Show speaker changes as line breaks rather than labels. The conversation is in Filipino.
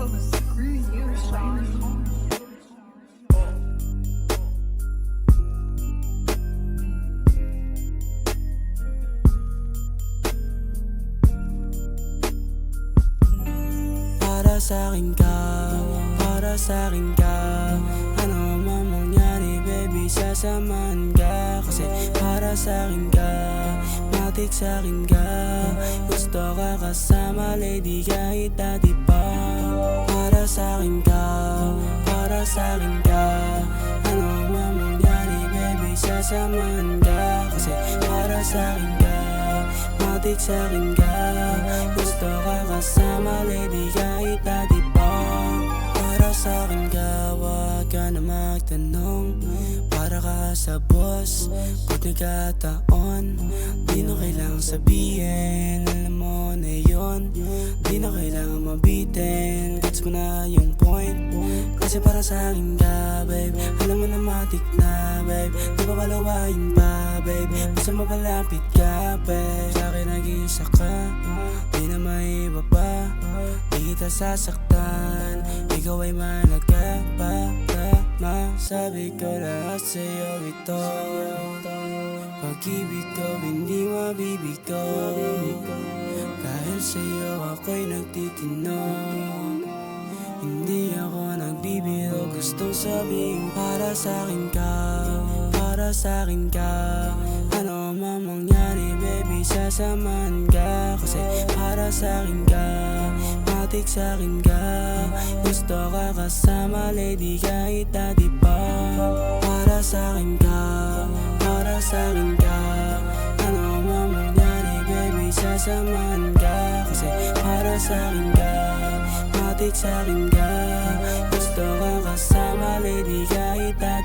Screw you, Sean.
Para sa'kin ka, para sa'kin ka. Ano man mangyari baby, sasamahan ka. Kasi para sa'kin ka, matik sa'kin ka. Gusto ka kasama lady kahit dati pa. Para sa'kin ka, para sa'kin ka. Ano man mangyari baby, sasamahan ka. Kasi para sa'kin ka, matik sa'kin ka. Gusto ka kasama lady kahit dati pa. Para sa'kin ka, wag ka na magtanong. Para ka sa boss, kung nagkataon. Di na kailangang sabihin, alam mo na yun. Di na kailangang mabitin, gets mo na yung point. Kasi para sa'kin ka, babe, alam mo na matik na, babe. Di pa palawain pa, babe, basta mapalapit ka, babe. Sa'kin nag-iisa ka, di na may iba pa. Di kita sasaktan, ikaw ay mahalaga pa. Sabi ko lahat sa'yo ito. Pag-ibig ko hindi mabibigo. Dahil sa'yo ako'y nagtitino. Hindi ako nagbibiro, gustong sabihin para sa'kin ka, para sa'kin ka. Ano man mangyari baby, sasamahan ka. Kasi para sa'kin ka, matik sa'kin ka. Gusto ka kasama lady kahit dati pa. Para sa'kin ka, para sa'kin ka. Ano man mangyari baby, sasamahan ka. Kasi para sa'kin ka, matik sa'kin ka. Gusto ka kasama lady kahit dati